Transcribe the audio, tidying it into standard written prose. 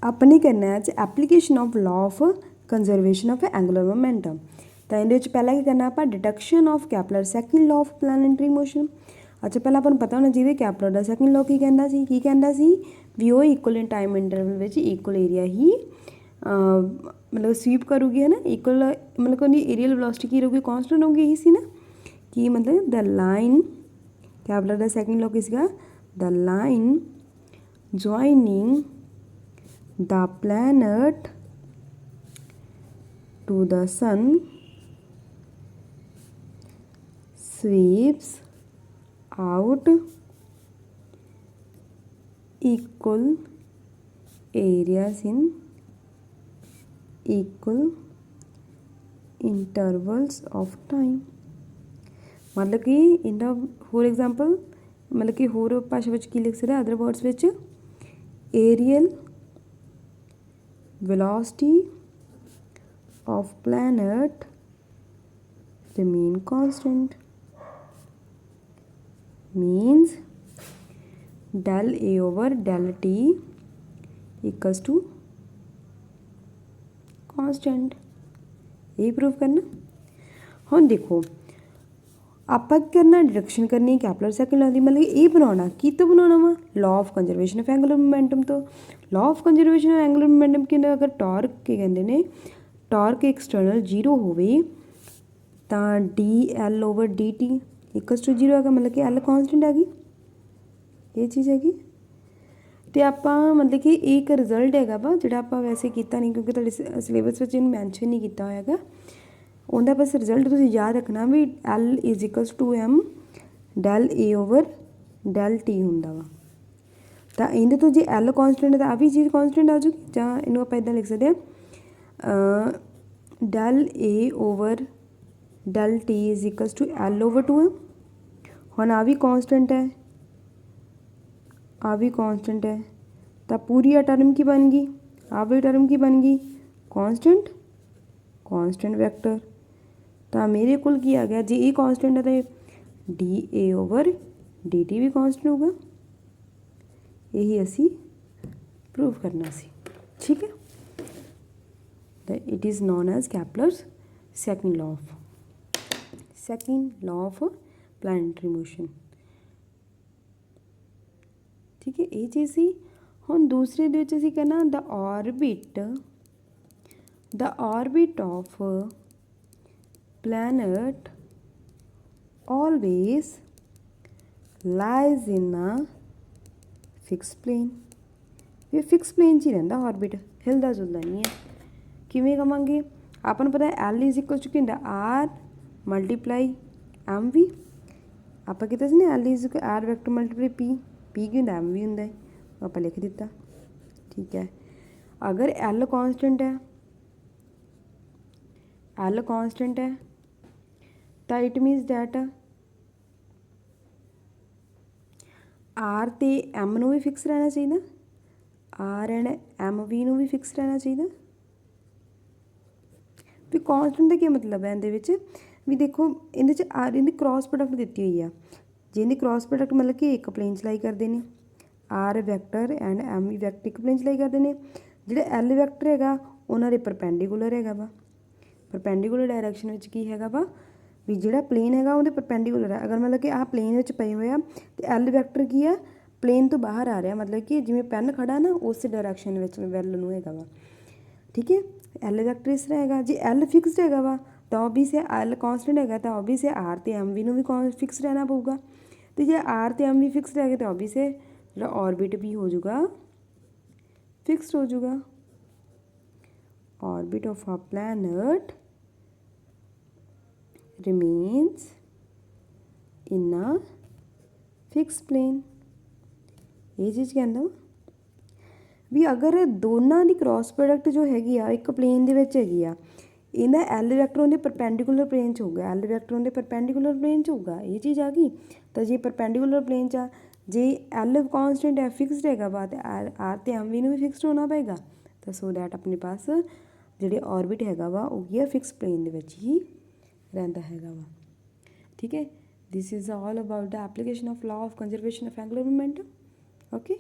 अपने करना है application of law of conservation of angular momentum. तो ये पहला की करना आप deduction of कैपलर second law of planetary motion. अच्छा पहला अपन पता होना चाहिए कैपलर का सैकेंड लॉ की कहता सी भी वो इक्वल इन टाइम इंटरवल में इक्वल एरिया ही मतलब स्वीप करूगी है ना, इक्वल मतलब कि एरियल वेलोसिटी की रहूगी कॉन्स्टेंट होगी, यही सी ना कि मतलब द लाइन कैपलर का सैकेंड लॉ किसका the line joining the planet to the sun sweeps out equal areas in equal intervals of time। मतलब कि इनका होर एग्जाम्पल मतलब कि होर भाषा में की लिख सकते अदर वर्ड्स में areal velocity of planet remain constant means del A over del T equals to constant। ये प्रूव करना। हम देखो आप करना डिडक्शन करनी कैपलर सैकेंड लॉ की मतलब ये बनाना की तो बनाना वा law of conservation of angular momentum. तो law of conservation of angular momentum के अंदर अगर टॉर्क के कहते हैं टॉर्क एक्सटर्नल जीरो होवे ਤਾਂ DL/dt इक्वल्स टू जीरो है मतलब कि L कॉन्सटेंट हैगी ये चीज़ हैगी। तो आप मतलब कि एक रिजल्ट हैगा वा जो आप वैसे किया नहीं क्योंकि तुहाडे सिलेबस में इन्हूं मैंशन नहीं किया होया हैगा उनका बस रिजल्ट तुसीं याद रखना भी L is equals to M del A over del T हुंदा वा। तो इहदे तो जे L कॉन्सटेंट है तो आ भी चीज़ कॉन्सटेंट आ जूगी जां इहनूं आपां इदां लिख सकते हैं del A over del T is equals to L over 2M। हुण आ भी कॉन्सटेंट है आ भी कॉन्सटेंट है तो पूरी आ टर्म की बन गई आ भी टर्म की बन गई कॉन्सटेंट कॉन्सटेंट वैक्टर। तो मेरे को की आ गया जे ये कॉन्सटेंट है तो DA over DT भी कॉन्सटेंट होगा यही असी प्रूव करना सी ठीक है। It is known as Kepler's second law of planetary motion। ठीक है ये चीज़ सी। हम दूसरे दे विच असीं कहना the orbit of planet always lies in a fixed plane। ये फिक्स प्लेन च ही रहिंदा ऑर्बिट हिलदा जुलदा नहीं है। किवें कवांगे आपन पता है L इज इक्वल टू किंदा R मल्टीप्लाई M V आप किया सी ना L is R vector multiply P की होंदा M V होंदा है आप लिख दिता ठीक है। अगर L कॉन्सटेंट है तो इट मीनस दैट R ते M नूं भी फिक्स रहना चाहिए R एंड M V नूं भी फिक्स रहना चाहिए। भी कॉन्सटेंट का क्या मतलब है इहदे भी देखो इहदे आर इहदी क्रॉस प्रोडक्ट दी हुई है जे इहदी क्रॉस प्रोडक्ट मतलब कि एक प्लेन चलाई करते हैं R vector and M V vector एक प्लेन चलाई करते हैं जो L वैक्टर है उन्होंने परपेंडिकुलर है वा परपेंडिकुलर डायरैक्शन में की है वा भी जो प्लेन है वो परपेंडिकुलर है। अगर मतलब कि आ प्लेन पए हुए तो L वैक्टर की है प्लेन तो बाहर आ रहा मतलब कि जिमें पेन खड़ा ना उस डायरैक्शन में वैल नूं है वा ठीक है। L वैक्टर इस तरह है जे L फिक्सड है वा तो ऑबवियस है L कॉन्सटेंट है तो ऑबवियस है R तो M V नूं भी फिक्स रहना पऊगा तो जे R तो M V फिक्स रह गए तो ऑबवियस है जो ऑर्बिट भी हो जाऊगा फिक्सड हो जाऊगा। Orbit of a planet remains in a fixed plane। ये चीज़ कहना भी अगर दोनों की क्रॉस प्रोडक्ट जो हैगी एक प्लेन दे विच हैगी इहदा L वैक्टर उहदे परपेंडिकुलर प्लेन च होगा L वैक्टर उहदे परपेंडिकुलर प्लेन च होगा ये चीज़ आ गई। तो जे परपेंडिकुलर प्लेन च जे L कॉन्सटेंट है फिक्सड है वा तो R तो M V नूं भी फिक्सड होना पेगा तो सो दैट अपने पास जिहड़े ऑर्बिट हैगा वा वो की फिक्स प्लेन दे विच ही रहता हैगा वा ठीक है। This is all about the application of law of conservation of angular momentum okay.